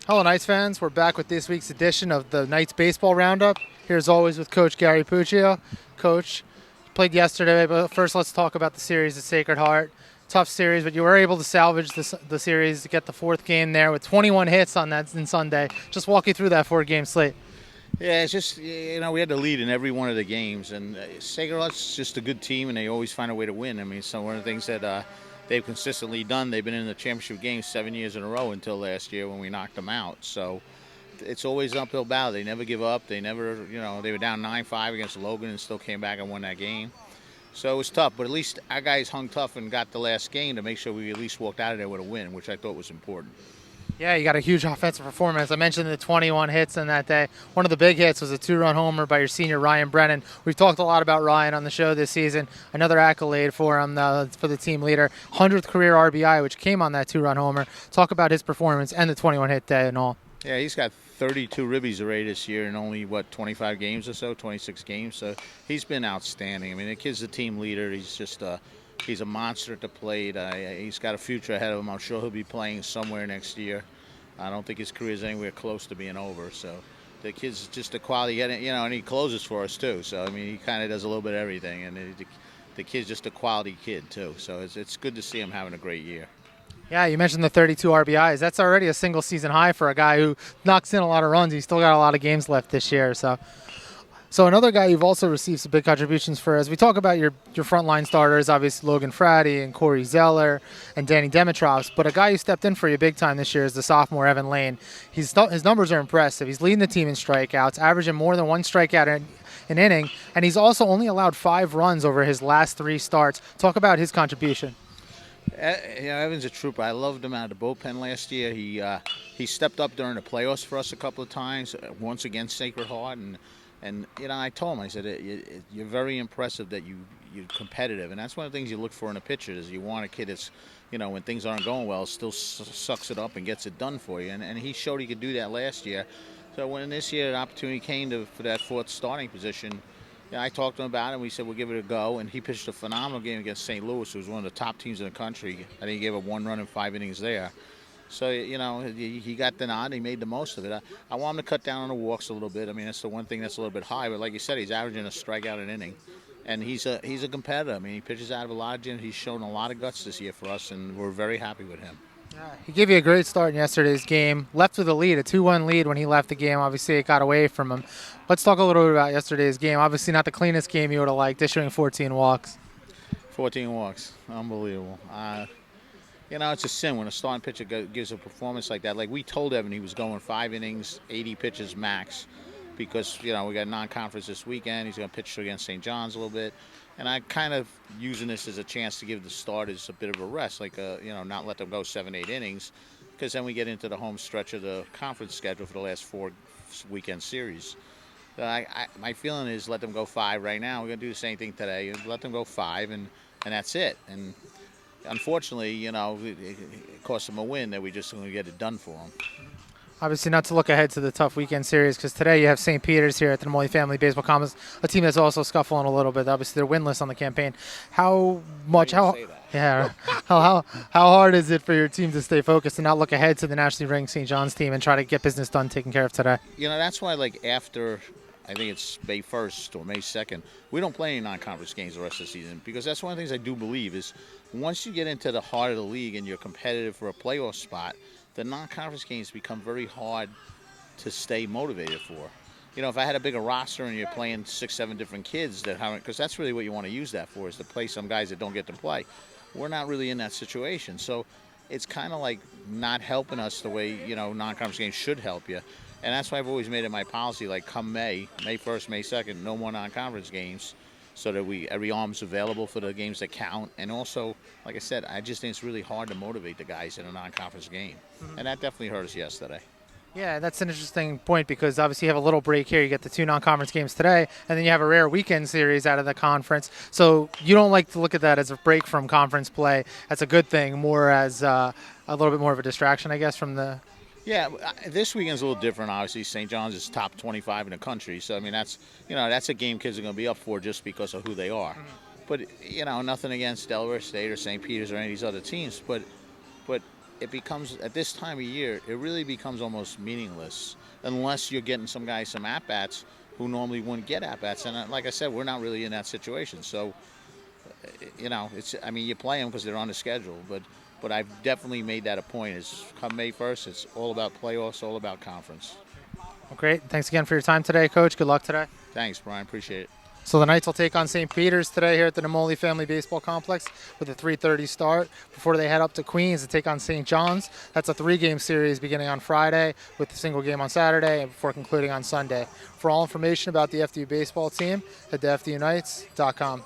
Hello, Knights fans. We're back with this week's edition of the Knights Baseball Roundup. Here, as always, with Coach Gary Puccio. Coach, you played yesterday, but first let's talk about the series at Sacred Heart. Tough series, but you were able to salvage the series to get the fourth game there with 21 hits on that in Sunday. Just walk you through that four-game slate. Yeah, it's just, we had the lead in every one of the games, and Sacred Heart's just a good team, and they always find a way to win. I mean, so one of the things that they've consistently done, they've been in the championship games 7 years in a row until last year when we knocked them out. So it's always an uphill battle. They never give up. They never, they were down 9-5 against Logan and still came back and won that game. So it was tough, but at least our guys hung tough and got the last game to make sure we at least walked out of there with a win, which I thought was important. Yeah, you got a huge offensive performance. I mentioned the 21 hits in that day. One of the big hits was a two-run homer by your senior Ryan Brennan. We've talked a lot about Ryan on the show this season. Another accolade for him, for the team leader. 100th career RBI, which came on that two-run homer. Talk about his performance and the 21 hit day and all. Yeah, he's got 32 ribbies already this year in only, 25 games or so, 26 games. So he's been outstanding. I mean, the kid's the team leader. He's just he's a monster at the plate. He's got a future ahead of him. I'm sure he'll be playing somewhere next year. I don't think his career is anywhere close to being over. So the kid's just a quality, and he closes for us too. So I mean, he kind of does a little bit of everything, and the kid's just a quality kid too. So it's good to see him having a great year. Yeah, you mentioned the 32 RBIs. That's already a single season high for a guy who knocks in a lot of runs. He's still got a lot of games left this year. So another guy you've also received some big contributions for, as we talk about your frontline starters, obviously Logan Frady and Corey Zeller and Danny Dimitrovs, but a guy who stepped in for you big time this year is the sophomore Evan Lane. His numbers are impressive. He's leading the team in strikeouts, averaging more than one strikeout an inning, and he's also only allowed 5 runs over his last 3 starts. Talk about his contribution. Evan's a trooper. I loved him out of the bullpen last year. He stepped up during the playoffs for us a couple of times, once against Sacred Heart, and I told him, I said, you're very impressive that you're competitive, and that's one of the things you look for in a pitcher is you want a kid that's, when things aren't going well, still sucks it up and gets it done for you, and he showed he could do that last year. So when this year an opportunity came for that 4th starting position, I talked to him about it, and we said we'll give it a go, and he pitched a phenomenal game against St. Louis, who was one of the top teams in the country. I think he gave up 1 run in 5 innings there. So, he got the nod. He made the most of it. I want him to cut down on the walks a little bit. I mean, that's the one thing that's a little bit high. But like you said, he's averaging a strikeout an inning. And he's a competitor. I mean, he pitches out of a lot of gyms. He's shown a lot of guts this year for us, and we're very happy with him. Yeah, he gave you a great start in yesterday's game. Left with a lead, a 2-1 lead when he left the game. Obviously, it got away from him. Let's talk a little bit about yesterday's game. Obviously, not the cleanest game you would have liked, issuing 14 walks. 14 walks. Unbelievable. It's a sin when a starting pitcher gives a performance like that. Like we told Evan he was going 5 innings, 80 pitches max because, we got non-conference this weekend. He's going to pitch against St. John's a little bit. And I kind of using this as a chance to give the starters a bit of a rest, like, not let them go 7-8 innings because then we get into the home stretch of the conference schedule for the last 4 weekend series. So my feeling is let them go 5 right now. We're going to do the same thing today. Let them go 5, and that's it. And unfortunately, it cost them a win that we just going to get it done for them. Obviously, not to look ahead to the tough weekend series because today you have St. Peter's here at the Nemoli Family Baseball Commons, a team that's also scuffling a little bit. Obviously, they're winless on the campaign. How hard is it for your team to stay focused and not look ahead to the nationally ranked St. John's team and try to get business done, taken care of today? That's why, after I think it's May 1st or May 2nd, we don't play any non-conference games the rest of the season because that's one of the things I do believe is once you get into the heart of the league and you're competitive for a playoff spot, the non-conference games become very hard to stay motivated for. If I had a bigger roster and you're playing 6-7 different kids because that's really what you want to use that for is to play some guys that don't get to play. We're not really in that situation. So it's kind of like not helping us the way, non-conference games should help you. And that's why I've always made it my policy, like come May 1st, May 2nd, no more non-conference games so that every arm's available for the games that count. And also, like I said, I just think it's really hard to motivate the guys in a non-conference game. Mm-hmm. And that definitely hurt us yesterday. Yeah, that's an interesting point because obviously you have a little break here. You get the 2 non-conference games today, and then you have a rare weekend series out of the conference. So you don't like to look at that as a break from conference play. That's a good thing, more as a little bit more of a distraction, I guess, from the... Yeah, this weekend's a little different. Obviously, St. John's is top 25 in the country, so I mean that's a game kids are going to be up for just because of who they are. Mm-hmm. But nothing against Delaware State or St. Peter's or any of these other teams, but it becomes, at this time of year, it really becomes almost meaningless unless you're getting some guys some at-bats who normally wouldn't get at-bats. And like I said, we're not really in that situation. So, it's, I mean, you play them because they're on the schedule, but I've definitely made that a point. Is come May 1st, it's all about playoffs, all about conference. Well, great. Thanks again for your time today, Coach. Good luck today. Thanks, Brian. Appreciate it. So the Knights will take on St. Peter's today here at the Nemoli Family Baseball Complex with a 3:30 start before they head up to Queens to take on St. John's. That's a 3-game series beginning on Friday with a single game on Saturday and before concluding on Sunday. For all information about the FDU baseball team, head to FDUKnights.com.